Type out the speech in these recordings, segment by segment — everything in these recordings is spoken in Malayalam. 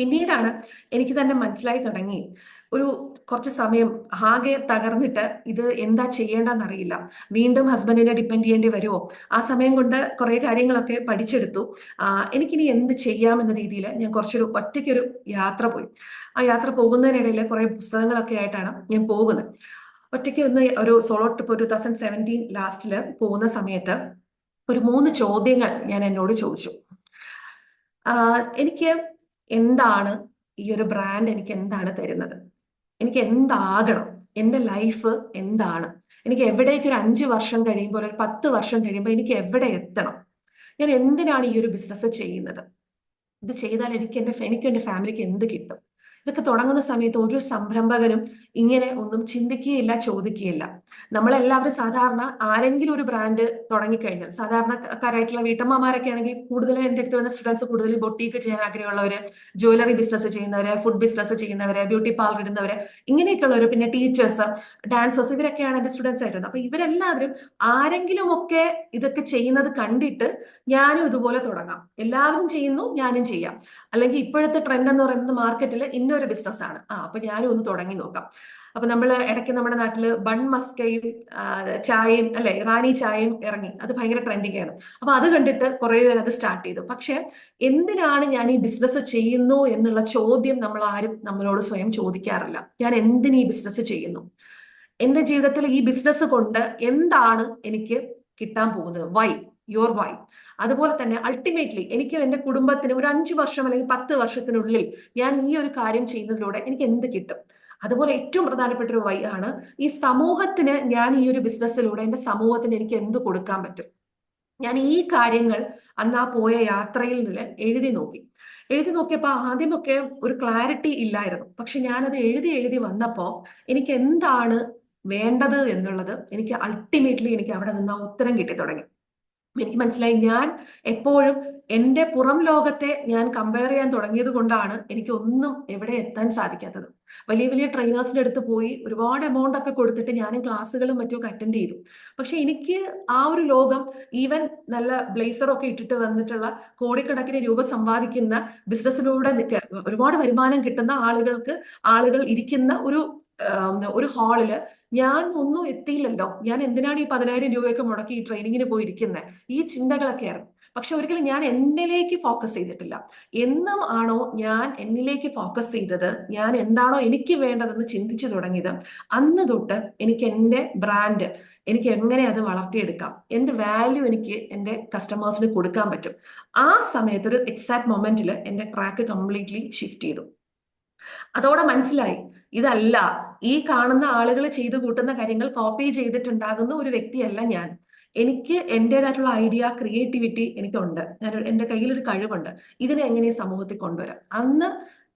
പിന്നീടാണ് എനിക്ക് തന്നെ മനസ്സിലായി തുടങ്ങി. ഒരു കുറച്ച് സമയം ആകെ തകർന്നിട്ട് ഇത് എന്താ ചെയ്യേണ്ടെന്നറിയില്ല. വീണ്ടും ഹസ്ബൻഡിനെ ഡിപ്പെൻഡ് ചെയ്യേണ്ടി വരുമോ? ആ സമയം കൊണ്ട് കുറേ കാര്യങ്ങളൊക്കെ പഠിച്ചെടുത്തു. എനിക്കിനി എന്ത് ചെയ്യാമെന്ന രീതിയിൽ ഞാൻ കുറച്ചൊരു ഒറ്റയ്ക്കൊരു യാത്ര പോയി. ആ യാത്ര പോകുന്നതിനിടയിൽ കുറേ പുസ്തകങ്ങളൊക്കെ ആയിട്ടാണ് ഞാൻ പോകുന്നത്. ഒറ്റയ്ക്ക് ഒന്ന് ഒരു സോളോ ട്രിപ്പ് 2017 ലാസ്റ്റില് പോകുന്ന സമയത്ത് ഒരു 3 ചോദ്യങ്ങൾ ഞാൻ എന്നോട് ചോദിച്ചു. എനിക്ക് എന്താണ് ഈ ഒരു ബ്രാൻഡ് എനിക്ക് എന്താണ് തരുന്നത്? എനിക്ക് എന്താകണം? എന്റെ ലൈഫ് എന്താണ്? എനിക്ക് എവിടേക്ക് ഒരു 5 വർഷം കഴിയുമ്പോൾ, ഒരു 10 വർഷം കഴിയുമ്പോൾ എനിക്ക് എവിടെ എത്തണം? ഞാൻ എന്തിനാണ് ഈ ഒരു ബിസിനസ് ചെയ്യുന്നത്? ഇത് ചെയ്താൽ എനിക്കും എന്റെ ഫാമിലിക്ക് എന്ത് കിട്ടും? ഇതൊക്കെ തുടങ്ങുന്ന സമയത്ത് ഒരു സംരംഭകനും ഇങ്ങനെ ഒന്നും ചിന്തിക്കുകയില്ല, ചോദിക്കുകയില്ല. നമ്മളെല്ലാവരും സാധാരണ ആരെങ്കിലും ഒരു ബ്രാൻഡ് തുടങ്ങിക്കഴിഞ്ഞാൽ, സാധാരണക്കാരായിട്ടുള്ള വീട്ടമ്മമാരൊക്കെ ആണെങ്കിൽ കൂടുതലും എൻ്റെ അടുത്ത് വന്ന സ്റ്റുഡൻസ് കൂടുതൽ ബൊട്ടീക്ക് ചെയ്യാൻ ആഗ്രഹമുള്ളവര്, ജ്വല്ലറി ബിസിനസ് ചെയ്യുന്നവര്, ഫുഡ് ബിസിനസ് ചെയ്യുന്നവര്, ബ്യൂട്ടി പാർലർ ഇടുന്നവര്, ഇങ്ങനെയൊക്കെയുള്ളവര്, പിന്നെ ടീച്ചേഴ്സ്, ഡാൻസേഴ്സ്, ഇവരൊക്കെയാണ് എൻ്റെ സ്റ്റുഡൻസ് ആയിരുന്നത്. അപ്പൊ ഇവരെല്ലാവരും ആരെങ്കിലും ഒക്കെ ഇതൊക്കെ ചെയ്യുന്നത് കണ്ടിട്ട് ഞാനും ഇതുപോലെ തുടങ്ങാം, എല്ലാവരും ചെയ്യുന്നു ഞാനും ചെയ്യാം, അല്ലെങ്കിൽ ഇപ്പോഴത്തെ ട്രെൻഡ് എന്ന് പറയുന്നത് മാർക്കറ്റിൽ ഇന്നൊരു ബിസിനസ് ആണ്, അപ്പൊ ഞാനും ഒന്ന് തുടങ്ങി നോക്കാം. അപ്പൊ നമ്മൾ ഇടയ്ക്ക് നമ്മുടെ നാട്ടില് ബൺ മസ്കയും ചായയും അല്ലെ, ഇറാനി ചായയും ഇറങ്ങി, അത് ഭയങ്കര ട്രെൻഡിങ് ആയിരുന്നു. അപ്പൊ അത് കണ്ടിട്ട് കുറെ പേര് അത് സ്റ്റാർട്ട് ചെയ്തു. പക്ഷെ എന്തിനാണ് ഞാൻ ഈ ബിസിനസ് ചെയ്യുന്നു എന്നുള്ള ചോദ്യം നമ്മൾ ആരും നമ്മളോട് സ്വയം ചോദിക്കാറില്ല. ഞാൻ എന്തിന് ഈ ബിസിനസ് ചെയ്യുന്നു? എന്റെ ജീവിതത്തിൽ ഈ ബിസിനസ് കൊണ്ട് എന്താണ് എനിക്ക് കിട്ടാൻ പോകുന്നത്? വൈ? Your why. അതുപോലെ തന്നെ അൾട്ടിമേറ്റ്ലി എനിക്ക് എന്റെ കുടുംബത്തിന് ഒരു 5 വർഷം അല്ലെങ്കിൽ 10 വർഷത്തിനുള്ളിൽ ഞാൻ ഈ ഒരു കാര്യം ചെയ്യുന്നതിലൂടെ എനിക്ക് എന്ത് കിട്ടും? അതുപോലെ ഏറ്റവും പ്രധാനപ്പെട്ട ഒരു വൈ ആണ്, ഈ സമൂഹത്തിന് ഞാൻ ഈ ഒരു ബിസിനസ്സിലൂടെ എന്റെ സമൂഹത്തിന് എനിക്ക് എന്ത് കൊടുക്കാൻ പറ്റും? ഞാൻ ഈ കാര്യങ്ങൾ അന്ന് ആ പോയ യാത്രയിൽ നിന്ന് എഴുതി നോക്കിയപ്പോ ആദ്യമൊക്കെ ഒരു ക്ലാരിറ്റി ഇല്ലായിരുന്നു. പക്ഷെ ഞാനത് എഴുതി എഴുതി വന്നപ്പോ എനിക്ക് എന്താണ് വേണ്ടത് എന്നുള്ളത് എനിക്ക് അൾട്ടിമേറ്റ്ലി എനിക്ക് അവിടെ നിന്ന് ആ ഉത്തരം കിട്ടി തുടങ്ങി. എനിക്ക് മനസ്സിലായി, ഞാൻ എപ്പോഴും എന്റെ പുറം ലോകത്തെ ഞാൻ കമ്പയർ ചെയ്യാൻ തുടങ്ങിയത് കൊണ്ടാണ് എനിക്ക് ഒന്നും എവിടെ എത്താൻ സാധിക്കാത്തത്. വലിയ വലിയ ട്രെയിനേഴ്സിന്റെ അടുത്ത് പോയി ഒരുപാട് എമൗണ്ട് ഒക്കെ കൊടുത്തിട്ട് ഞാനും ക്ലാസ്സുകളും മറ്റുമൊക്കെ അറ്റൻഡ് ചെയ്തു. പക്ഷെ എനിക്ക് ആ ഒരു ലോകം, ഈവൻ നല്ല ബ്ലേസറൊക്കെ ഇട്ടിട്ട് വന്നിട്ടുള്ള കോടിക്കണക്കിന് രൂപ സമ്പാദിക്കുന്ന ബിസിനസ്സിലൂടെ ഒരുപാട് വരുമാനം കിട്ടുന്ന ആളുകൾ ഇരിക്കുന്ന ഒരു ഹാളില് ഞാൻ ഒന്നും എത്തിയില്ലല്ലോ. ഞാൻ എന്തിനാണ് ഈ 10,000 രൂപയൊക്കെ മുടക്കി ഈ ട്രെയിനിങ്ങിന് പോയിരിക്കുന്നത്? ഈ ചിന്തകളൊക്കെയായിരുന്നു. പക്ഷെ ഒരിക്കലും ഞാൻ എന്നിലേക്ക് ഫോക്കസ് ചെയ്തിട്ടില്ല. എന്നും ആണോ ഞാൻ എന്നിലേക്ക് ഫോക്കസ് ചെയ്തത്, ഞാൻ എന്താണോ എനിക്ക് വേണ്ടതെന്ന് ചിന്തിച്ചു തുടങ്ങിയത്, അന്ന് തൊട്ട് എനിക്ക് എന്റെ ബ്രാൻഡ് എനിക്ക് എങ്ങനെ അത് വളർത്തിയെടുക്കാം, എന്റെ വാല്യൂ എനിക്ക് എന്റെ കസ്റ്റമേഴ്സിന് കൊടുക്കാൻ പറ്റും. ആ സമയത്ത് ഒരു എക്സാക്ട് മൊമെന്റിൽ എന്റെ ട്രാക്ക് കംപ്ലീറ്റ്ലി ഷിഫ്റ്റ് ചെയ്തു. അതോടെ മനസ്സിലായി, ഇതല്ല, ഈ കാണുന്ന ആളുകൾ ചെയ്തു കൂട്ടുന്ന കാര്യങ്ങൾ കോപ്പി ചെയ്തിട്ടുണ്ടാകുന്ന ഒരു വ്യക്തിയല്ല ഞാൻ. എനിക്ക് എന്റേതായിട്ടുള്ള ഐഡിയ, ക്രിയേറ്റിവിറ്റി എനിക്കുണ്ട്. എന്റെ കയ്യിൽ ഒരു കഴിവുണ്ട്. ഇതിനെ എങ്ങനെ സമൂഹത്തിൽ കൊണ്ടുവരാം? അന്ന്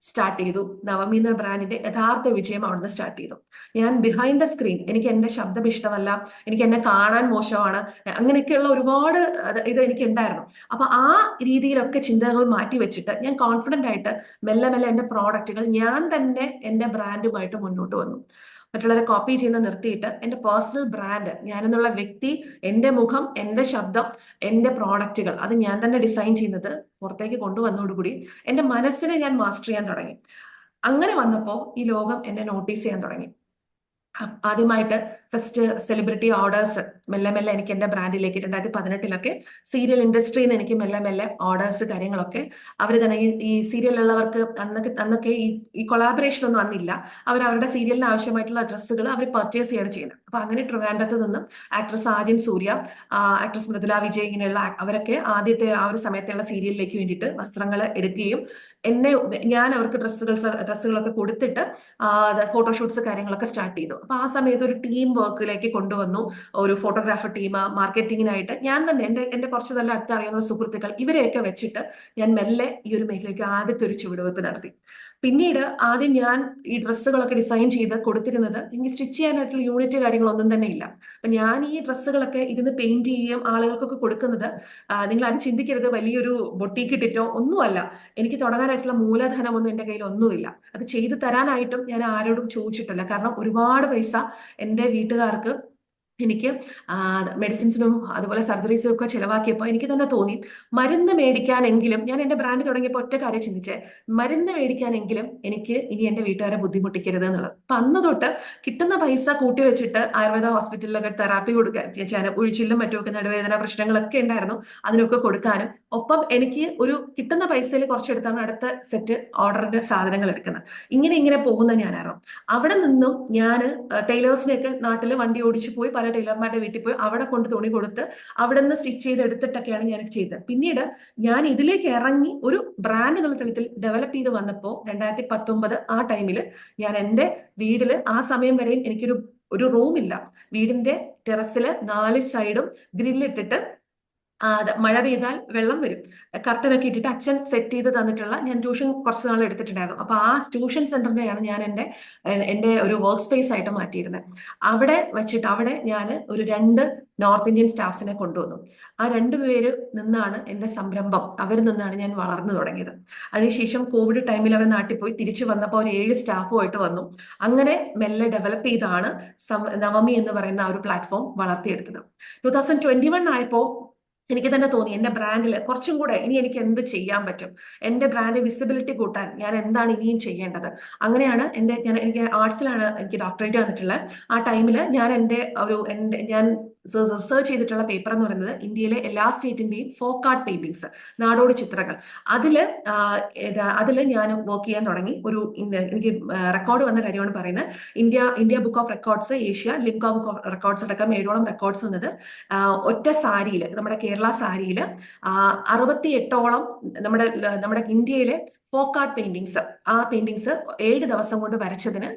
സ്റ്റാർട്ട് ചെയ്തു. നവമി എന്ന ബ്രാൻഡിന്റെ യഥാർത്ഥ വിജയം അവിടുന്ന് സ്റ്റാർട്ട് ചെയ്തു. ഞാൻ ബിഹൈൻഡ് ദ സ്ക്രീൻ, എനിക്ക് എന്റെ ശബ്ദം ഇഷ്ടമല്ല, എനിക്ക് എന്നെ കാണാൻ മോശമാണ്, അങ്ങനെയൊക്കെയുള്ള ഒരുപാട് ഇത് എനിക്ക് ഉണ്ടായിരുന്നു. അപ്പൊ ആ രീതിയിലൊക്കെ ചിന്തകൾ മാറ്റി വെച്ചിട്ട് ഞാൻ കോൺഫിഡന്റ് ആയിട്ട് മെല്ലെ മെല്ലെ എന്റെ പ്രോഡക്റ്റുകൾ ഞാൻ തന്നെ എന്റെ ബ്രാൻഡുമായിട്ട് മുന്നോട്ട് വന്നു. മറ്റുള്ളവരെ കോപ്പി ചെയ്യുന്ന നിർത്തിയിട്ട് എന്റെ പേഴ്സണൽ ബ്രാൻഡ്, ഞാനെന്നുള്ള വ്യക്തി, എന്റെ മുഖം, എന്റെ ശബ്ദം, എന്റെ പ്രോഡക്റ്റുകൾ അത് ഞാൻ തന്നെ ഡിസൈൻ ചെയ്യുന്നത് പുറത്തേക്ക് കൊണ്ടുവന്നതോടുകൂടി എന്റെ മനസ്സിനെ ഞാൻ മാസ്റ്റർ ചെയ്യാൻ തുടങ്ങി. അങ്ങനെ വന്നപ്പോൾ ഈ ലോകം എന്നെ നോട്ടീസ് ചെയ്യാൻ തുടങ്ങി. ആദ്യമായിട്ട് ഫസ്റ്റ് സെലിബ്രിറ്റി ഓർഡേഴ്സ് മെല്ലെ മെല്ലെ എനിക്ക് എന്റെ ബ്രാൻഡിലേക്ക് 2018 സീരിയൽ ഇൻഡസ്ട്രിയിൽ നിന്ന് എനിക്ക് മെല്ലെ മെല്ലെ ഓർഡേഴ്സ് കാര്യങ്ങളൊക്കെ അവർ തന്നെ, ഈ സീരിയലുള്ളവർക്ക് അന്നൊക്കെ ഈ കൊളാബറേഷൻ ഒന്നും അന്നില്ല. അവർ അവരുടെ സീരിയലിന് ആവശ്യമായിട്ടുള്ള ഡ്രസ്സുകൾ അവർ പർച്ചേസ് ചെയ്യാണ് ചെയ്യുന്നത്. അപ്പൊ അങ്ങനെ ട്രിവാൻഡ്രത്ത് നിന്നും ആക്ട്രസ് ആര്യൻ സൂര്യ, ആക്ട്രസ് മൃദുല വിജയ്, ഇങ്ങനെയുള്ള അവരൊക്കെ ആദ്യത്തെ ആ ഒരു സമയത്തുള്ള സീരിയലിലേക്ക് വേണ്ടിയിട്ട് വസ്ത്രങ്ങൾ എടുക്കുകയും ഞാൻ അവർക്ക് ഡ്രസ്സുകളൊക്കെ കൊടുത്തിട്ട് ഫോട്ടോഷൂട്ട്സ് കാര്യങ്ങളൊക്കെ സ്റ്റാർട്ട് ചെയ്തു. അപ്പൊ ആ സമയത്ത് ഒരു ടീം വർക്കിലേക്ക് കൊണ്ടുവന്നു. ഒരു ഫോട്ടോഗ്രാഫർ ടീം, മാർക്കറ്റിങ്ങിനായിട്ട് ഞാൻ തന്നെ എന്റെ കുറച്ച് നല്ല അടുത്തറിയാവുന്ന സുഹൃത്തുക്കൾ, ഇവരെയൊക്കെ വെച്ചിട്ട് ഞാൻ മെല്ലെ ഈ ഒരു മേഖലയ്ക്ക് ആദ്യത്തെ ഒരു ചുവടുവെപ്പ് നടത്തി. പിന്നീട് ആദ്യം ഞാൻ ഈ ഡ്രസ്സുകളൊക്കെ ഡിസൈൻ ചെയ്ത് കൊടുത്തിരുന്നത്, എനിക്ക് സ്റ്റിച്ച് ചെയ്യാനായിട്ടുള്ള യൂണിറ്റ് കാര്യങ്ങളൊന്നും തന്നെ ഇല്ല. അപ്പൊ ഞാൻ ഈ ഡ്രസ്സുകളൊക്കെ ഇരുന്ന് പെയിന്റ് ചെയ്യുകയും ആളുകൾക്കൊക്കെ കൊടുക്കുന്നത്, നിങ്ങൾ ആരും ചിന്തിക്കരുത് വലിയൊരു ബൊട്ടീക്ക് ഇട്ടിട്ടോ ഒന്നുമല്ല. എനിക്ക് തുടങ്ങാനായിട്ടുള്ള മൂലധനമൊന്നും എന്റെ കയ്യിൽ ഒന്നുമില്ല. അത് ചെയ്തു തരാനായിട്ടും ഞാൻ ആരോടും ചോദിച്ചിട്ടില്ല. കാരണം ഒരുപാട് പൈസ എന്റെ വീട്ടുകാർക്ക് എനിക്ക് മെഡിസിൻസിനും അതുപോലെ സർജറീസും ഒക്കെ ചിലവാക്കിയപ്പോൾ എനിക്ക് തന്നെ തോന്നി, മരുന്ന് മേടിക്കാനെങ്കിലും ഞാൻ എന്റെ ബ്രാൻഡ് തുടങ്ങിയപ്പോൾ ഒറ്റ കാര്യം ചിന്തിച്ചേ, മരുന്ന് മേടിക്കാനെങ്കിലും എനിക്ക് ഇനി എന്റെ വീട്ടുകാരെ ബുദ്ധിമുട്ടിക്കരുത് എന്നുള്ളത്. അപ്പൊ അന്ന് തൊട്ട് കിട്ടുന്ന പൈസ കൂട്ടി വെച്ചിട്ട് ആയുർവേദ ഹോസ്പിറ്റലിലൊക്കെ തെറാപ്പി കൊടുക്കാൻ, ഉഴിച്ചിലും മറ്റുമൊക്കെ നടുവേദന പ്രശ്നങ്ങളൊക്കെ ഉണ്ടായിരുന്നു, അതിനൊക്കെ കൊടുക്കാനും, ഒപ്പം എനിക്ക് ഒരു കിട്ടുന്ന പൈസയിൽ കുറച്ചെടുത്താണ് അടുത്ത സെറ്റ് ഓർഡറിന്റെ സാധനങ്ങൾ എടുക്കുന്നത്. ഇങ്ങനെ ഇങ്ങനെ പോകുന്ന ഞാനായിരുന്നു. അവിടെ നിന്നും ഞാൻ ടൈലേഴ്സിനെയൊക്കെ നാട്ടിൽ വണ്ടി ഓടിച്ചു പോയി പല ടൈലർമാരുടെ വീട്ടിൽ പോയി അവിടെ കൊണ്ട് തുണി കൊടുത്ത് അവിടെ നിന്ന് സ്റ്റിച്ച് ചെയ്ത് എടുത്തിട്ടൊക്കെയാണ് ഞാൻ ചെയ്തത്. പിന്നീട് ഞാൻ ഇതിലേക്ക് ഇറങ്ങി ഒരു ബ്രാൻഡ് എന്നുള്ള തലത്തിൽ ഡെവലപ്പ് ചെയ്ത് വന്നപ്പോൾ 2019 ആ ടൈമിൽ ഞാൻ എൻ്റെ വീട്ടില് ആ സമയം വരെയും എനിക്കൊരു ഒരു റൂമില്ല. വീടിന്റെ ടെറസില് 4 സൈഡും ഗ്രില്ലിട്ടിട്ട് മഴ പെയ്താൽ വെള്ളം വരും, കർട്ടനൊക്കെ ഇട്ടിട്ട് അച്ഛൻ സെറ്റ് ചെയ്ത് തന്നിട്ടുള്ള, ഞാൻ ട്യൂഷൻ കുറച്ച് നാൾ എടുത്തിട്ടുണ്ടായിരുന്നു. അപ്പൊ ആ ട്യൂഷൻ സെന്ററിനെയാണ് ഞാൻ എൻ്റെ ഒരു വർക്ക് സ്പേസ് ആയിട്ട് മാറ്റിയിരുന്നത്. അവിടെ വെച്ചിട്ട് അവിടെ ഞാൻ ഒരു 2 നോർത്ത് ഇന്ത്യൻ സ്റ്റാഫ്സിനെ കൊണ്ടുവന്നു. ആ 2 പേര് നിന്നാണ് എൻ്റെ സംരംഭം, അവർ നിന്നാണ് ഞാൻ വളർന്നു തുടങ്ങിയത്. അതിനുശേഷം കോവിഡ് ടൈമിൽ അവർ നാട്ടിൽ പോയി തിരിച്ചു വന്നപ്പോൾ ഒരു 7 സ്റ്റാഫുമായിട്ട് വന്നു. അങ്ങനെ മെല്ലെ ഡെവലപ്പ് ചെയ്താണ് നവമി എന്ന് പറയുന്ന ആ ഒരു പ്ലാറ്റ്ഫോം വളർത്തിയെടുത്തത്. 2021 ആയപ്പോൾ എനിക്ക് തന്നെ തോന്നി എന്റെ ബ്രാൻഡിൽ കുറച്ചും കൂടെ ഇനി എനിക്ക് എന്ത് ചെയ്യാൻ പറ്റും, എന്റെ ബ്രാൻഡ് വിസിബിലിറ്റി കൂട്ടാൻ ഞാൻ എന്താണ് ഇനിയും ചെയ്യേണ്ടത്. അങ്ങനെയാണ് എനിക്ക് ആർട്സിലാണ് എനിക്ക് ഡോക്ടറേറ്റ് വന്നിട്ടുള്ളത്. ആ ടൈമിൽ ഞാൻ റിസർച്ച് ചെയ്തിട്ടുള്ള പേപ്പർ എന്ന് പറയുന്നത് ഇന്ത്യയിലെ എല്ലാ സ്റ്റേറ്റിന്റെയും ഫോക്ക് ആർട്ട് പെയിന്റിങ്സ്, നാടോടി ചിത്രങ്ങൾ. അതില് ഞാൻ വർക്ക് ചെയ്യാൻ തുടങ്ങി. എനിക്ക് റെക്കോർഡ് വന്ന കാര്യമാണ് പറയുന്നത്. India book of records, Asia Limca book of records അടക്കം 7ഓളം റെക്കോർഡ്സ് വന്നത് ഒറ്റ സാരിയിൽ, നമ്മുടെ കേരള സാരിയിൽ 68ഓളം നമ്മുടെ ഇന്ത്യയിലെ ഫോക്ക് ആർട്ട് പെയിന്റിങ്സ്, ആ പെയിന്റിങ്സ് 7 ദിവസം കൊണ്ട് വരച്ചതിന്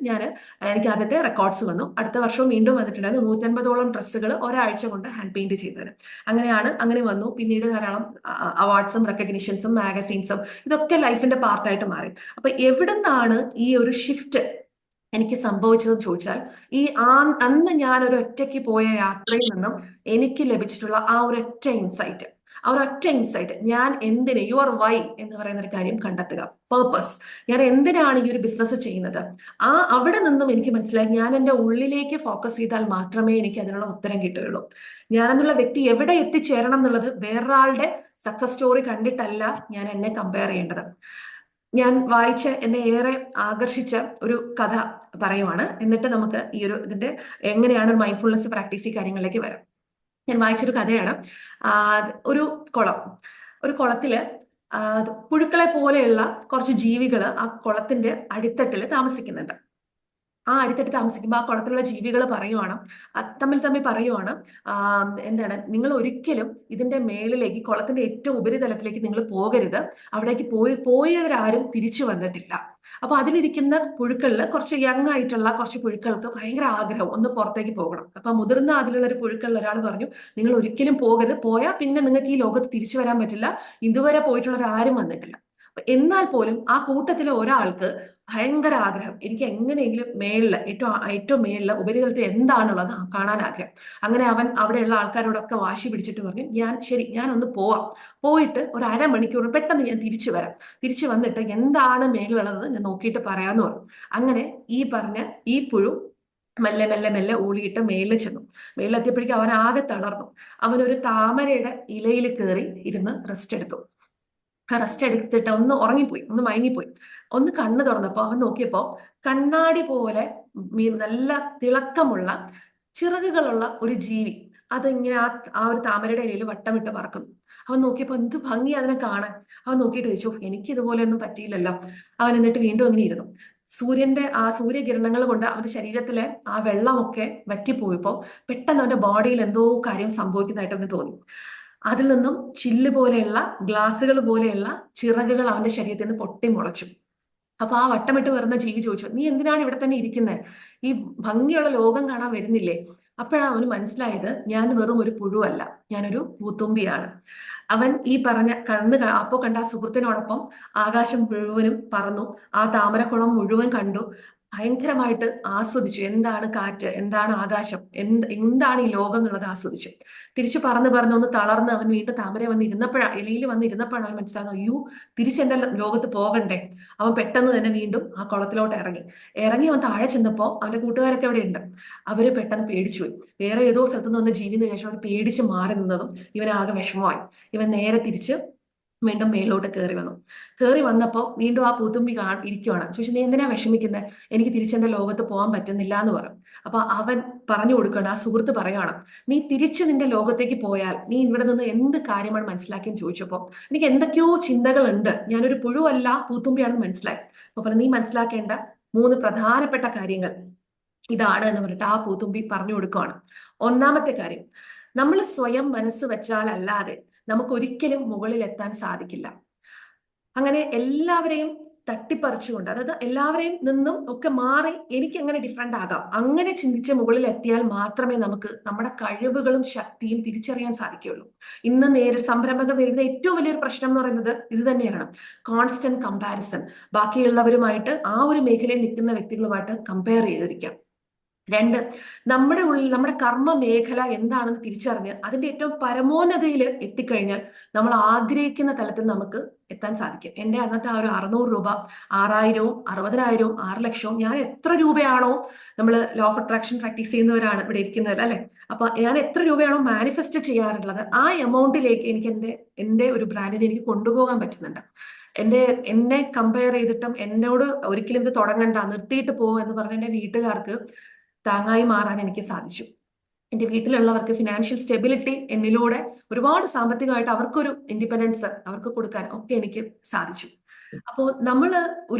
എനിക്ക് ആദ്യത്തെ റെക്കോർഡ്സ് വന്നു. അടുത്ത വർഷവും വീണ്ടും വന്നിട്ടുണ്ടായിരുന്നു 150ഓളം ഡ്രസ്സുകൾ ഒരാഴ്ച കൊണ്ട് ഹാൻഡ് പെയിന്റ് ചെയ്തതിന്. അങ്ങനെ വന്നു. പിന്നീട് ധാരാളം അവാർഡ്സും റെക്കഗ്നിഷൻസും മാഗസീൻസും ഇതൊക്കെ ലൈഫിന്റെ പാർട്ടായിട്ട് മാറി. അപ്പൊ എവിടുന്നാണ് ഈ ഒരു ഷിഫ്റ്റ് എനിക്ക് സംഭവിച്ചതെന്ന് ചോദിച്ചാൽ, അന്ന് ഞാൻ ഒരു ഒറ്റയ്ക്ക് പോയ യാത്രയിൽ നിന്നും എനിക്ക് ലഭിച്ചിട്ടുള്ള ആ ഒരൊറ്റ ഇൻസൈറ്റ്, ഞാൻ എന്തിന്, യുവർ വൈ എന്ന് പറയുന്ന ഒരു കാര്യം കണ്ടെത്തുക, പേർപ്പസ്. ഞാൻ എന്തിനാണ് ഈ ഒരു ബിസിനസ് ചെയ്യുന്നത്, അവിടെ നിന്നും എനിക്ക് മനസ്സിലായി ഞാൻ എൻ്റെ ഉള്ളിലേക്ക് ഫോക്കസ് ചെയ്താൽ മാത്രമേ എനിക്ക് അതിനുള്ള ഉത്തരം കിട്ടുകയുള്ളൂ. ഞാനെന്നുള്ള വ്യക്തി എവിടെ എത്തിച്ചേരണം എന്നുള്ളത് വേറൊരാളുടെ സക്സസ് സ്റ്റോറി കണ്ടിട്ടല്ല ഞാൻ എന്നെ കമ്പയർ ചെയ്യേണ്ടത്. ഞാൻ വായിച്ച എന്നെ ഏറെ ആകർഷിച്ച ഒരു കഥ പറയുവാണ്, എന്നിട്ട് നമുക്ക് ഇതിന്റെ എങ്ങനെയാണ് ഒരു മൈൻഡ്ഫുൾനെസ് പ്രാക്ടീസ് ഈ കാര്യങ്ങളിലേക്ക് വരാം. ഞാൻ വായിച്ചൊരു കഥയാണ്. ഒരു കുളത്തില് പുഴുക്കളെ പോലെയുള്ള കുറച്ച് ജീവികൾ ആ കുളത്തിന്റെ അടിത്തട്ടിൽ താമസിക്കുന്നുണ്ട്. ആ അടിത്തട്ട് താമസിക്കുമ്പോൾ ആ കുളത്തിലുള്ള ജീവികൾ തമ്മിൽ പറയുവാണ്, എന്താണ്, നിങ്ങൾ ഒരിക്കലും ഇതിന്റെ മേളിലേക്ക്, കുളത്തിന്റെ ഏറ്റവും ഉപരിതലത്തിലേക്ക് നിങ്ങൾ പോകരുത്, അവിടേക്ക് പോയവരാരും തിരിച്ചു വന്നിട്ടില്ല. അപ്പൊ അതിലിരിക്കുന്ന പുഴുക്കളിൽ കുറച്ച് യങ് ആയിട്ടുള്ള കുറച്ച് പുഴുക്കൾക്ക് ഭയങ്കര ആഗ്രഹം ഒന്ന് പുറത്തേക്ക് പോകണം. അപ്പൊ മുതിർന്ന അതിലുള്ള ഒരു പുഴുക്കളിൽ ഒരാൾ പറഞ്ഞു, നിങ്ങൾ ഒരിക്കലും പോകരുത്, പോയാൽ പിന്നെ നിങ്ങൾക്ക് ഈ ലോകത്ത് തിരിച്ചു വരാൻ പറ്റില്ല, ഇതുവരെ പോയിട്ടുള്ളവരാരും വന്നിട്ടില്ല. എന്നാൽ പോലും ആ കൂട്ടത്തിലെ ഒരാൾക്ക് ഭയങ്കര ആഗ്രഹം, എനിക്ക് എങ്ങനെയെങ്കിലും ഏറ്റവും മേളില് ഉപരിതലത്തിൽ എന്താണുള്ളത് കാണാൻ ആഗ്രഹം. അങ്ങനെ അവൻ അവിടെയുള്ള ആൾക്കാരോടൊക്കെ വാശി പിടിച്ചിട്ട് പറഞ്ഞു, ഞാനൊന്ന് പോയിട്ട് ഒരു അരമണിക്കൂർ പെട്ടെന്ന് ഞാൻ തിരിച്ചു വന്നിട്ട് എന്താണ് മേളിലുള്ളത് ഞാൻ നോക്കിയിട്ട് പറയാന്ന് പറഞ്ഞു. അങ്ങനെ ഈ പുഴു മെല്ലെ മെല്ലെ മെല്ലെ ഊളിയിട്ട് മേളിൽ ചെന്നു. മേളിലെത്തിയപ്പോഴേക്കും അവൻ ആകെ തളർന്നു. അവനൊരു താമരയുടെ ഇലയിൽ കയറി ഇരുന്ന് റെസ്റ്റ് എടുത്തു. റെസ്റ്റ് എടുത്തിട്ട് ഒന്ന് ഉറങ്ങിപ്പോയി, ഒന്ന് മയങ്ങിപ്പോയി. ഒന്ന് കണ്ണ് തുറന്നപ്പോ അവൻ നോക്കിയപ്പോ കണ്ണാടി പോലെ നല്ല തിളക്കമുള്ള ചിറകുകളുള്ള ഒരു ജീവി അതിങ്ങനെ ആ ഒരു താമരയുടെ ഇലയിൽ വട്ടമിട്ട് പറക്കുന്നു. അവൻ നോക്കിയപ്പോ എന്ത് ഭംഗി അതിനെ കാണാൻ. അവൻ നോക്കിയിട്ട് ചോദിച്ചു, എനിക്ക് ഇതുപോലെ ഒന്നും പറ്റിയില്ലല്ലോ. അവൻ എന്നിട്ട് വീണ്ടും അങ്ങനെ ഇരുന്നു. ആ സൂര്യകിരണങ്ങൾ കൊണ്ട് അവന്റെ ശരീരത്തിലെ ആ വെള്ളമൊക്കെ വറ്റിപ്പോയപ്പോ പെട്ടെന്ന് അവന്റെ ബോഡിയിൽ എന്തോ കാര്യം സംഭവിക്കുന്നതായിട്ട് അവന് തോന്നി. അതിൽ നിന്നും ചില്ല് പോലെയുള്ള, ഗ്ലാസുകൾ പോലെയുള്ള ചിറകുകൾ അവന്റെ ശരീരത്തിൽ നിന്ന് പൊട്ടി മുളച്ചു. അപ്പൊ ആ വട്ടമിട്ട് വരുന്ന ജീവി ചോദിച്ചു, നീ എന്തിനാണ് ഇവിടെ തന്നെ ഇരിക്കുന്നത്, ഈ ഭംഗിയുള്ള ലോകം കാണാൻ വരുന്നില്ലേ? അപ്പോഴാണ് അവന് മനസ്സിലായത്, ഞാൻ വെറും ഒരു പുഴുവല്ല, ഞാനൊരു പൂത്തുമ്പിയാണ്. അവൻ ഈ പറഞ്ഞ കണ്ട ആ സുഹൃത്തിനോടൊപ്പം ആകാശം മുഴുവനും പറന്നു, ആ താമരക്കുളം മുഴുവൻ കണ്ടു. ഭയങ്കരമായിട്ട് ആസ്വദിച്ചു. എന്താണ് കാറ്റ്, എന്താണ് ആകാശം, എന്താണ് ഈ ലോകം എന്നുള്ളത് ആസ്വദിച്ചു. തിരിച്ചു പറന്ന് പറന്ന് ഒന്ന് തളർന്ന് അവൻ വീണ്ടും താമര വന്ന് ഇരുന്നപ്പോഴാണ്, ഇലയിൽ വന്ന് ഇരുന്നപ്പോഴാണ് അവൻ മനസ്സിലാകുന്നത്, അയ്യോ തിരിച്ചെന്റെ ലോകത്ത് പോകണ്ടേ. അവൻ പെട്ടെന്ന് തന്നെ വീണ്ടും ആ കുളത്തിലോട്ട് ഇറങ്ങി അവൻ താഴെ ചെന്നപ്പോ അവന്റെ കൂട്ടുകാരൊക്കെ അവിടെ ഉണ്ട്. അവര് പെട്ടെന്ന് പേടിച്ചുപോയി. വേറെ ഏതോ സ്ഥലത്ത് നിന്ന് വന്ന ജീവിന്ന് ശേഷം അവർ പേടിച്ച് മാറി നിന്നതും ഇവനാകെ വിഷമമായി. ഇവൻ നേരെ തിരിച്ച് വീണ്ടും മേലോട്ട് കയറി വന്നപ്പോ വീണ്ടും ആ പൂത്തുമ്പി ഇരിക്കുവാണ്. ചോദിച്ചു, നീ എന്തിനാ വിഷമിക്കുന്നത്? എനിക്ക് തിരിച്ചെന്റെ ലോകത്ത് പോകാൻ പറ്റുന്നില്ല എന്ന് പറഞ്ഞു. അപ്പൊ അവൻ പറഞ്ഞു കൊടുക്കണം, ആ സുഹൃത്ത് പറയുകയാണ്, നീ തിരിച്ചു നിന്റെ ലോകത്തേക്ക് പോയാൽ നീ ഇവിടെ നിന്ന് എന്ത് കാര്യമാണ് മനസ്സിലാക്കിയെന്ന് ചോദിച്ചപ്പോ എനിക്ക് എന്തൊക്കെയോ ചിന്തകളുണ്ട്, ഞാനൊരു പുഴുവല്ല പൂത്തുമ്പിയാണെന്ന് മനസ്സിലായി. അപ്പൊ പറഞ്ഞു, നീ മനസ്സിലാക്കേണ്ട 3 പ്രധാനപ്പെട്ട കാര്യങ്ങൾ ഇതാണ് എന്ന് പറഞ്ഞിട്ട് ആ പൂത്തുമ്പി പറഞ്ഞു കൊടുക്കുകയാണ്. ഒന്നാമത്തെ കാര്യം, നമ്മൾ സ്വയം മനസ്സ് വെച്ചാൽ അല്ലാതെ നമുക്ക് ഒരിക്കലും മുകളിൽ എത്താൻ സാധിക്കില്ല. അങ്ങനെ എല്ലാവരെയും തട്ടിപ്പറിച്ചുകൊണ്ട്, അതായത് എല്ലാവരെയും നിന്നും ഒക്കെ മാറി എനിക്ക് എങ്ങനെ ഡിഫറെന്റ് ആകാം, അങ്ങനെ ചിന്തിച്ച് മുകളിൽ എത്തിയാൽ മാത്രമേ നമുക്ക് നമ്മുടെ കഴിവുകളും ശക്തിയും തിരിച്ചറിയാൻ സാധിക്കുകയുള്ളൂ. ഇന്ന് സംരംഭകർ നേരിടുന്ന ഏറ്റവും വലിയൊരു പ്രശ്നം എന്ന് പറയുന്നത് ഇത് തന്നെയാണ്. Constant comparison. ബാക്കിയുള്ളവരുമായിട്ട്, ആ ഒരു മേഖലയിൽ നിൽക്കുന്ന വ്യക്തികളുമായിട്ട് കമ്പയർ ചെയ്തിരിക്കാം. 2, നമ്മുടെ ഉള്ളിൽ നമ്മുടെ കർമ്മ മേഖല എന്താണെന്ന് തിരിച്ചറിഞ്ഞ് അതിന്റെ ഏറ്റവും പരമോന്നതയിൽ എത്തിക്കഴിഞ്ഞാൽ നമ്മൾ ആഗ്രഹിക്കുന്ന തലത്തിൽ നമുക്ക് എത്താൻ സാധിക്കും. എന്റെ അന്നത്തെ ആ ഒരു 600 രൂപ, 6000-വും 60,000-വും 6,00,000-വും, ഞാൻ എത്ര രൂപയാണോ, നമ്മൾ ലോ ഓഫ് അട്രാക്ഷൻ പ്രാക്ടീസ് ചെയ്യുന്നവരാണ് ഇവിടെ ഇരിക്കുന്നത് അല്ലെ, അപ്പൊ ഞാൻ എത്ര രൂപയാണോ മാനിഫെസ്റ്റ് ചെയ്യാറുള്ളത്, ആ എമൗണ്ടിലേക്ക് എനിക്ക് എന്റെ ഒരു ബ്രാൻഡിനെ എനിക്ക് കൊണ്ടുപോകാൻ പറ്റുന്നുണ്ട്. എന്നെ കമ്പയർ ചെയ്തിട്ടും എന്നോട് ഒരിക്കലും ഇത് തുടങ്ങണ്ട, നിർത്തിയിട്ട് പോകും എന്ന് പറഞ്ഞ എന്റെ വീട്ടുകാർക്ക് താങ്ങായി മാറാൻ എനിക്ക് സാധിച്ചു. എന്റെ വീട്ടിലുള്ളവർക്ക് ഫിനാൻഷ്യൽ സ്റ്റെബിലിറ്റി എന്നിലൂടെ ഒരുപാട് സാമ്പത്തികമായിട്ട് അവർക്കൊരു ഇൻഡിപെൻഡൻസ് അവർക്ക് കൊടുക്കാൻ ഒക്കെ എനിക്ക് സാധിച്ചു. അപ്പോൾ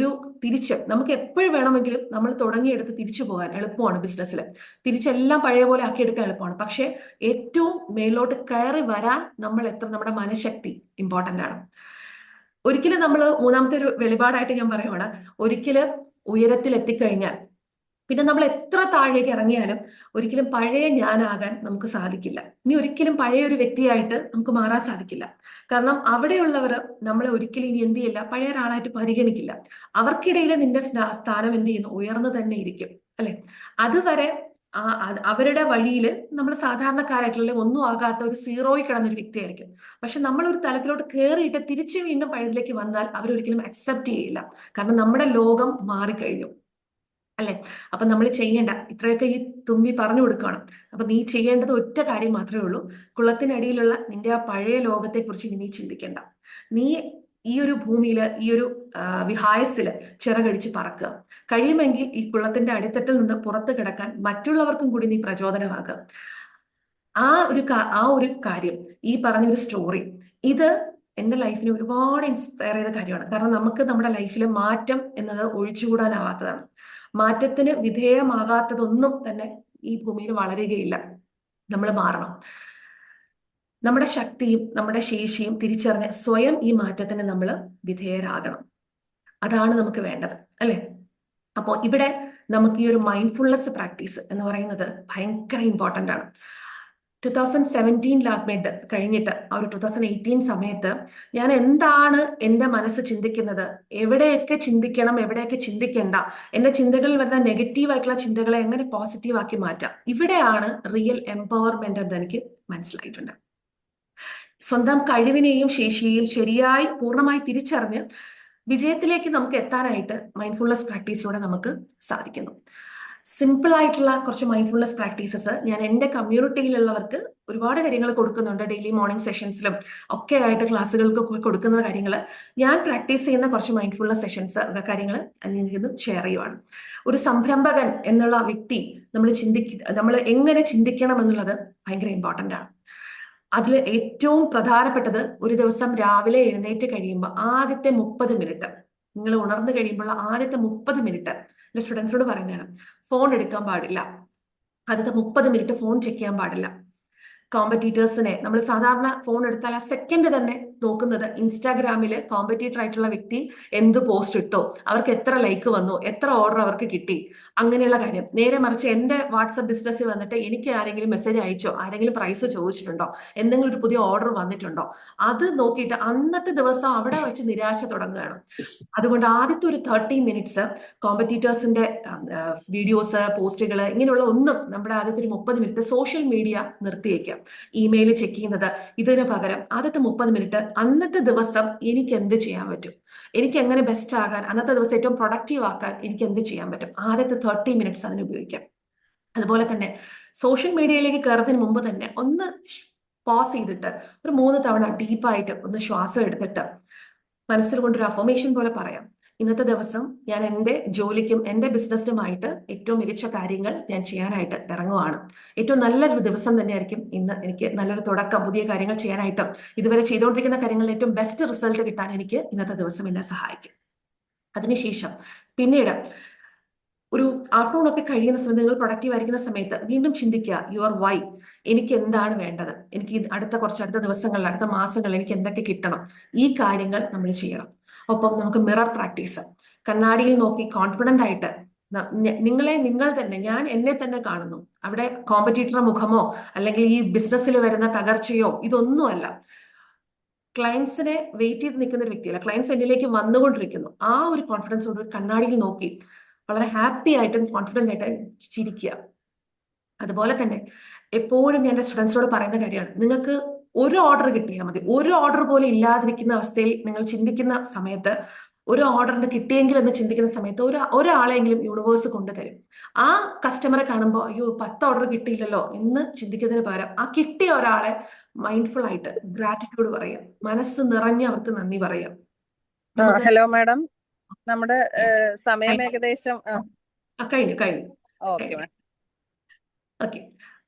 നമുക്ക് എപ്പോഴും വേണമെങ്കിലും നമ്മൾ തുടങ്ങിയെടുത്ത് തിരിച്ചു പോകാൻ എളുപ്പമാണ്. ബിസിനസ്സിൽ തിരിച്ചെല്ലാം പഴയ പോലെ ആക്കിയെടുക്കാൻ എളുപ്പമാണ്. പക്ഷെ ഏറ്റവും മേലോട്ട് കയറി വരാൻ നമ്മുടെ മനഃശക്തി ഇമ്പോർട്ടന്റ് ആണ്. ഒരിക്കലും നമ്മൾ മൂന്നാമത്തെ ഒരു വെളിപാടായിട്ട് ഞാൻ പറയുവാണ്, ഒരിക്കലും ഉയരത്തിൽ എത്തിക്കഴിഞ്ഞാൽ പിന്നെ നമ്മൾ എത്ര താഴേക്ക് ഇറങ്ങിയാലും ഒരിക്കലും പഴയ ഞാനാകാൻ നമുക്ക് സാധിക്കില്ല. ഇനി ഒരിക്കലും പഴയ ഒരു വ്യക്തിയായിട്ട് നമുക്ക് മാറാൻ സാധിക്കില്ല. കാരണം അവിടെയുള്ളവർ നമ്മളെ ഒരിക്കലും ഇനി എന്ത് ചെയ്യില്ല, പഴയ ഒരാളായിട്ട് പരിഗണിക്കില്ല. അവർക്കിടയിൽ നിന്റെ സ്ഥാനം എന്ത് ചെയ്യുന്നു, ഉയർന്നു തന്നെ ഇരിക്കും അല്ലെ. അതുവരെ അവരുടെ വഴിയിൽ നമ്മൾ സാധാരണക്കാരായിട്ടുള്ള ഒന്നും ആകാത്ത ഒരു സീറോയിൽ കിടന്നൊരു വ്യക്തിയായിരിക്കും. പക്ഷെ നമ്മൾ ഒരു തലത്തിലോട്ട് കയറിയിട്ട് തിരിച്ചു വീണ്ടും പഴയതിലേക്ക് വന്നാൽ അവരൊരിക്കലും അക്സെപ്റ്റ് ചെയ്യില്ല. കാരണം നമ്മുടെ ലോകം മാറിക്കഴിഞ്ഞു അല്ലെ. അപ്പൊ നമ്മൾ ചെയ്യേണ്ട ഇത്രയൊക്കെ ഈ തുമ്പി പറഞ്ഞു കൊടുക്കുകയാണ്. അപ്പൊ നീ ചെയ്യേണ്ടത് ഒറ്റ കാര്യം മാത്രമേ ഉള്ളൂ. കുളത്തിനടിയിലുള്ള നിന്റെ ആ പഴയ ലോകത്തെ കുറിച്ച് നീ ചിന്തിക്കേണ്ട. നീ ഈ ഒരു ഭൂമിയില്, ഈ ഒരു വിഹായസില് ചിറകടിച്ച് പറക്കുക. കഴിയുമെങ്കിൽ ഈ കുളത്തിന്റെ അടിത്തട്ടിൽ നിന്ന് പുറത്ത് കിടക്കാൻ മറ്റുള്ളവർക്കും കൂടി നീ പ്രചോദനമാകുക. ആ ഒരു കാര്യം, ഈ പറഞ്ഞൊരു സ്റ്റോറി, ഇത് എന്റെ ലൈഫിനെ ഒരുപാട് ഇൻസ്പയർ ചെയ്ത കാര്യമാണ്. കാരണം നമുക്ക് നമ്മുടെ ലൈഫിലെ മാറ്റം എന്നത് ഒഴിച്ചുകൂടാനാവാത്തതാണ്. മാറ്റത്തിന് വിധേയമാകാത്തതൊന്നും തന്നെ ഈ ഭൂമിയിൽ വളരുകയില്ല. നമ്മൾ മാറണം. നമ്മുടെ ശക്തിയും നമ്മുടെ ശേഷിയും തിരിച്ചറിഞ്ഞ് സ്വയം ഈ മാറ്റത്തിന് നമ്മൾ വിധേയരാകണം. അതാണ് നമുക്ക് വേണ്ടത് അല്ലെ. അപ്പോൾ ഇവിടെ നമുക്ക് ഈ ഒരു മൈൻഡ്ഫുൾനെസ് പ്രാക്ടീസ് എന്ന് പറയുന്നത് ഭയങ്കര ഇമ്പോർട്ടൻ്റ് ആണ്. 2017 ലാസ്റ്റ് മിഡ് കഴിഞ്ഞിട്ട് ആ ഒരു 2018 സമയത്ത് ഞാൻ എന്താണ് എൻ്റെ മനസ്സ് ചിന്തിക്കുന്നത്, എവിടെയൊക്കെ ചിന്തിക്കണം, എവിടെയൊക്കെ ചിന്തിക്കേണ്ട, എൻ്റെ ചിന്തകളിൽ വരുന്ന നെഗറ്റീവ് ആയിട്ടുള്ള ചിന്തകളെ എങ്ങനെ പോസിറ്റീവ് ആക്കി മാറ്റാം, ഇവിടെയാണ് റിയൽ എംപവർമെന്റ് എന്ന് എനിക്ക് മനസ്സിലായിട്ടുണ്ട്. സ്വന്തം കഴിവിനെയും ശേഷിയെയും ശരിയായി പൂർണ്ണമായി തിരിച്ചറിഞ്ഞ് വിജയത്തിലേക്ക് നമുക്ക് എത്താനായിട്ട് മൈൻഡ്ഫുൾനെസ് പ്രാക്ടീസിലൂടെ നമുക്ക് സാധിക്കുന്നു. സിമ്പിൾ ആയിട്ടുള്ള കുറച്ച് മൈൻഡ്ഫുൾനെസ് പ്രാക്ടീസസ് ഞാൻ എൻ്റെ കമ്മ്യൂണിറ്റിയിലുള്ളവർക്ക് ഒരുപാട് കാര്യങ്ങൾ കൊടുക്കുന്നുണ്ട്. ഡെയിലി മോർണിംഗ് സെഷൻസിലും ഒക്കെ ആയിട്ട് ക്ലാസ്സുകൾക്ക് കൊടുക്കുന്ന കാര്യങ്ങൾ, ഞാൻ പ്രാക്ടീസ് ചെയ്യുന്ന കുറച്ച് മൈൻഡ്ഫുൾനെസ് സെഷൻസ് കാര്യങ്ങൾ നിങ്ങൾക്ക് ഷെയർ ചെയ്യുവാണ്. ഒരു സംരംഭകൻ എന്നുള്ള വ്യക്തി നമ്മൾ എങ്ങനെ ചിന്തിക്കണം എന്നുള്ളത് ഭയങ്കര ഇമ്പോർട്ടൻ്റ് ആണ്. അതിൽ ഏറ്റവും പ്രധാനപ്പെട്ടത്, ഒരു ദിവസം രാവിലെ എഴുന്നേറ്റ് കഴിയുമ്പോൾ ആദ്യത്തെ 30 മിനിറ്റ്, നിങ്ങൾ ഉണർന്നു കഴിയുമ്പോൾ ആദ്യത്തെ 30 മിനിറ്റ് എൻ്റെ സ്റ്റുഡൻസിനോട് പറയുന്നതാണ്, ഫോൺ എടുക്കാൻ പാടില്ല. ആദ്യത്തെ 30 മിനിറ്റ് ഫോൺ ചെക്ക് ചെയ്യാൻ പാടില്ല. കോമ്പറ്റീറ്റേഴ്സിനെ നമ്മൾ സാധാരണ ഫോൺ എടുത്താൽ ആ സെക്കൻഡ് തന്നെ നോക്കുന്നത് ഇൻസ്റ്റാഗ്രാമിൽ കോമ്പറ്റീറ്റർ ആയിട്ടുള്ള വ്യക്തി എന്ത് പോസ്റ്റ് ഇട്ടോ, അവർക്ക് എത്ര ലൈക്ക് വന്നു, എത്ര ഓർഡർ അവർക്ക് കിട്ടി, അങ്ങനെയുള്ള കാര്യം. നേരെ മറിച്ച് എന്റെ വാട്സപ്പ് ബിസിനസ്സിൽ വന്നിട്ട് എനിക്ക് ആരെങ്കിലും മെസ്സേജ് അയച്ചോ, ആരെങ്കിലും പ്രൈസ് ചോദിച്ചിട്ടുണ്ടോ, എന്തെങ്കിലും ഒരു പുതിയ ഓർഡർ വന്നിട്ടുണ്ടോ, അത് നോക്കിയിട്ട് അന്നത്തെ ദിവസം അവിടെ വെച്ച് നിരാശ തുടങ്ങുകയാണ്. അതുകൊണ്ട് ആദ്യത്തെ ഒരു 30 മിനിറ്റ്സ് കോമ്പറ്റീറ്റേഴ്സിന്റെ വീഡിയോസ്, പോസ്റ്റുകൾ ഇങ്ങനെയുള്ള ഒന്നും, നമ്മുടെ ആദ്യത്തെ ഒരു 30 മിനിറ്റ് സോഷ്യൽ മീഡിയ നിർത്തിയേക്കാം. ഇമെയിൽ ചെക്ക് ചെയ്യുന്നത്, ഇതിന് പകരം ആദ്യത്തെ 30 മിനിറ്റ് അന്നത്തെ ദിവസം എനിക്ക് എന്ത് ചെയ്യാൻ പറ്റും, എനിക്ക് എങ്ങനെ ബെസ്റ്റ് ആകാൻ, അന്നത്തെ ദിവസം ഏറ്റവും പ്രൊഡക്റ്റീവ് ആക്കാൻ എനിക്ക് എന്ത് ചെയ്യാൻ പറ്റും, ആദ്യത്തെ 30 മിനിറ്റ്സ് അതിന് ഉപയോഗിക്കാം. അതുപോലെ തന്നെ സോഷ്യൽ മീഡിയയിലേക്ക് കയറുന്നതിന് മുമ്പ് തന്നെ ഒന്ന് പോസ് ചെയ്തിട്ട് ഒരു 3 തവണ ഡീപ്പായിട്ട് ഒന്ന് ശ്വാസം എടുത്തിട്ട് മനസ്സിൽ കൊണ്ടൊരു അഫർമേഷൻ പോലെ പറയാം, ഇന്നത്തെ ദിവസം ഞാൻ എൻ്റെ ജോലിക്കും എൻ്റെ ബിസിനസ്സിനുമായിട്ട് ഏറ്റവും മികച്ച കാര്യങ്ങൾ ഞാൻ ചെയ്യാനായിട്ട് ഇറങ്ങുവാണ്. ഏറ്റവും നല്ലൊരു ദിവസം തന്നെയായിരിക്കും ഇന്ന്. എനിക്ക് നല്ലൊരു തുടക്കം, പുതിയ കാര്യങ്ങൾ ചെയ്യാനായിട്ട്, ഇതുവരെ ചെയ്തുകൊണ്ടിരിക്കുന്ന കാര്യങ്ങളിൽ ഏറ്റവും ബെസ്റ്റ് റിസൾട്ട് കിട്ടാൻ എനിക്ക് ഇന്നത്തെ ദിവസം എന്നെ സഹായിക്കും. അതിനുശേഷം പിന്നീട് ഒരു ആഫ്റ്റർനൂൺ ഒക്കെ കഴിയുന്ന സമയത്ത്, നിങ്ങൾ പ്രൊഡക്റ്റീവ് ആയിരിക്കുന്ന സമയത്ത് വീണ്ടും ചിന്തിക്കുക, യുവർ വൈ, എനിക്ക് എന്താണ് വേണ്ടത്, എനിക്ക് അടുത്ത ദിവസങ്ങളിൽ, അടുത്ത മാസങ്ങളിൽ എനിക്ക് എന്തൊക്കെ കിട്ടണം, ഈ കാര്യങ്ങൾ നമ്മൾ ചെയ്യണം. ഒപ്പം നമുക്ക് മിറർ പ്രാക്ടീസ്, കണ്ണാടിയിൽ നോക്കി കോൺഫിഡന്റ് ആയിട്ട് നിങ്ങൾ തന്നെ, ഞാൻ എന്നെ തന്നെ കാണുന്നു, അവിടെ കോമ്പറ്റീറ്റർ മുഖമോ അല്ലെങ്കിൽ ഈ ബിസിനസ്സിൽ വരുന്ന തകർച്ചയോ ഇതൊന്നുമല്ല. ക്ലയൻസിനെ വെയിറ്റ് ചെയ്ത് നിൽക്കുന്ന ഒരു വ്യക്തിയല്ല, ക്ലയൻസ് എന്നിലേക്ക് വന്നുകൊണ്ടിരിക്കുന്നു. ആ ഒരു കോൺഫിഡൻസോട് കണ്ണാടിയിൽ നോക്കി വളരെ ഹാപ്പി ആയിട്ടും കോൺഫിഡന്റ് ആയിട്ട് ചിരിക്കുക. അതുപോലെ തന്നെ എപ്പോഴും ഞാൻ എൻ്റെ സ്റ്റുഡൻസിനോട് പറയുന്ന കാര്യമാണ്, നിങ്ങൾക്ക് ഒരു ഓർഡർ കിട്ടിയാൽ മതി. ഒരു ഓർഡർ പോലും ഇല്ലാതിരിക്കുന്ന അവസ്ഥയിൽ നിങ്ങൾ ചിന്തിക്കുന്ന സമയത്ത്, ഒരു ഓർഡറിന് കിട്ടിയെങ്കിൽ എന്ന് ചിന്തിക്കുന്ന സമയത്ത് ഒരാളെങ്കിലും യൂണിവേഴ്സ് കൊണ്ടുതരും. ആ കസ്റ്റമറെ കാണുമ്പോൾ അയ്യോ 10 ഓർഡർ കിട്ടിയില്ലല്ലോ എന്ന് ചിന്തിക്കുന്നതിന് പകരം ആ കിട്ടിയ ഒരാളെ മൈൻഡ്ഫുൾ ആയിട്ട് ഗ്രാറ്റിറ്റ്യൂഡ് പറയാം, മനസ്സ് നിറഞ്ഞ് അവർക്ക് നന്ദി പറയാം. ഹലോ മാഡം, നമ്മുടെ സമയം ഏകദേശം കഴിഞ്ഞു. Okay madam. ഓക്കെ,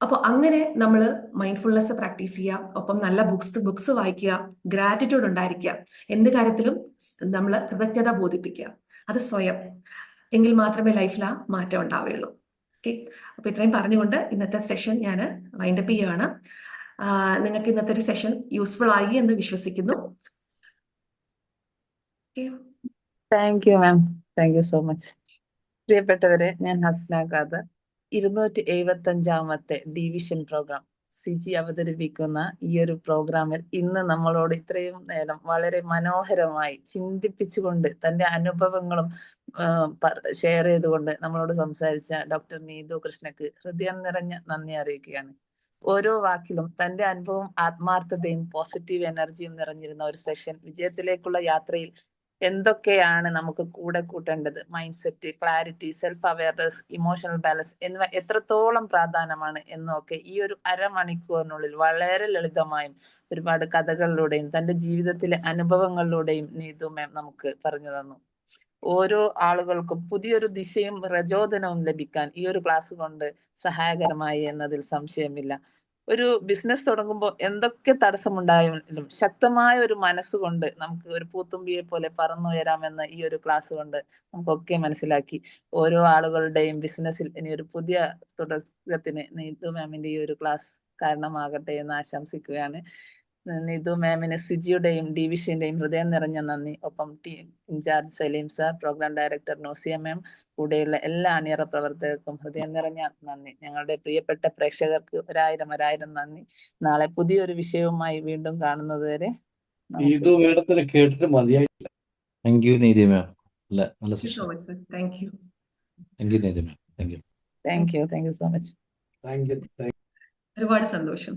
അപ്പോൾ അങ്ങനെ നമ്മൾ മൈൻഡ്ഫുൾനെസ് പ്രാക്ടീസ് ചെയ്യുക, ഒപ്പം നല്ല ബുക്സ് വായിക്കുക, ഗ്രാറ്റിറ്റ്യൂഡ് ഉണ്ടായിരിക്കുക, എന്ത് കാര്യത്തിലും നമ്മൾ കൃതജ്ഞത ബോധിപ്പിക്കുക, അത് സ്വയം, എങ്കിൽ മാത്രമേ ലൈഫിൽ ആ മാറ്റം ഉണ്ടാവുകയുള്ളൂ. ഓക്കെ, അപ്പൊ ഇത്രയും പറഞ്ഞുകൊണ്ട് ഇന്നത്തെ സെഷൻ ഞാൻ വൈൻഡപ്പ് ചെയ്യുകയാണ്. നിങ്ങൾക്ക് ഇന്നത്തെ ഒരു സെഷൻ യൂസ്ഫുൾ ആയി എന്ന് വിശ്വസിക്കുന്നു. Thank you ma'am, thank you so much. പ്രിയപ്പെട്ടവരെ, ഞാൻ ഹസ്ന ഖാദർ. 275ാമത്തെ ഡിവിഷൻ പ്രോഗ്രാം സിജി അവതരിപ്പിക്കുന്ന ഈ ഒരു പ്രോഗ്രാമിൽ ഇന്ന് നമ്മളോട് ഇത്രയും നേരം വളരെ മനോഹരമായി ചിന്തിപ്പിച്ചുകൊണ്ട് തന്റെ അനുഭവങ്ങളും ഷെയർ ചെയ്തുകൊണ്ട് നമ്മളോട് സംസാരിച്ച ഡോക്ടർ നീതു കൃഷ്ണക്ക് ഹൃദയം നിറഞ്ഞ നന്ദി അറിയിക്കുകയാണ്. ഓരോ വാക്കിലും തന്റെ അനുഭവം, ആത്മാർത്ഥതയും പോസിറ്റീവ് എനർജിയും നിറഞ്ഞിരുന്ന ഒരു സെഷൻ. വിജയത്തിലേക്കുള്ള യാത്രയിൽ എന്തൊക്കെയാണ് നമുക്ക് കൂടെ കൂട്ടേണ്ടത്, mind set, clarity, self awareness, emotional balance എന്നിവ എത്രത്തോളം പ്രാധാന്യമാണ് എന്നൊക്കെ ഈ ഒരു അരമണിക്കൂറിനുള്ളിൽ വളരെ ലളിതമായും ഒരുപാട് കഥകളിലൂടെയും തന്റെ ജീവിതത്തിലെ അനുഭവങ്ങളിലൂടെയും നീതു മാം നമുക്ക് പറഞ്ഞു തന്നു. ഓരോ ആളുകൾക്കും പുതിയൊരു ദിശയും പ്രചോദനവും ലഭിക്കാൻ ഈ ഒരു ക്ലാസ് കൊണ്ട് സഹായകരമായി എന്നതിൽ സംശയമില്ല. ഒരു ബിസിനസ് തുടങ്ങുമ്പോൾ എന്തൊക്കെ തടസ്സമുണ്ടായാലും ശക്തമായ ഒരു മനസ്സുകൊണ്ട് നമുക്ക് ഒരു പൂത്തുമ്പിയെ പോലെ പറന്നുയരാമെന്ന് ഈ ഒരു ക്ലാസ് കൊണ്ട് നമുക്കൊക്കെ മനസ്സിലാക്കി. ഓരോ ആളുകളുടെയും ബിസിനസ്സിൽ ഇനി ഒരു പുതിയ തുടക്കത്തിന് നീതു മാമിന്റെ ഈ ഒരു ക്ലാസ് കാരണമാകട്ടെ എന്ന് ആശംസിക്കുകയാണ്. നീതു മാമിന് സിജിയുടെയും ഡിവിഷന്റെയും ഹൃദയം നിറഞ്ഞ നന്ദി. ഒപ്പം team in charge Saleem sir, programme director Nosia ma'am, കൂടെയുള്ള എല്ലാ അണിയറ പ്രവർത്തകർക്കും ഹൃദയം നിറഞ്ഞ നന്ദി. ഞങ്ങളുടെ പ്രിയപ്പെട്ട പ്രേക്ഷകർക്ക് ഒരായിരം നന്ദി. നാളെ പുതിയൊരു വിഷയവുമായി വീണ്ടും കാണുന്നത് വരെ കേട്ടിട്ട് മതിയായില്ല. താങ്ക് യു നീതി മാം. നല്ല session. Thank you Neethi ma'am. Thank you so much. ഒരുപാട് സന്തോഷം.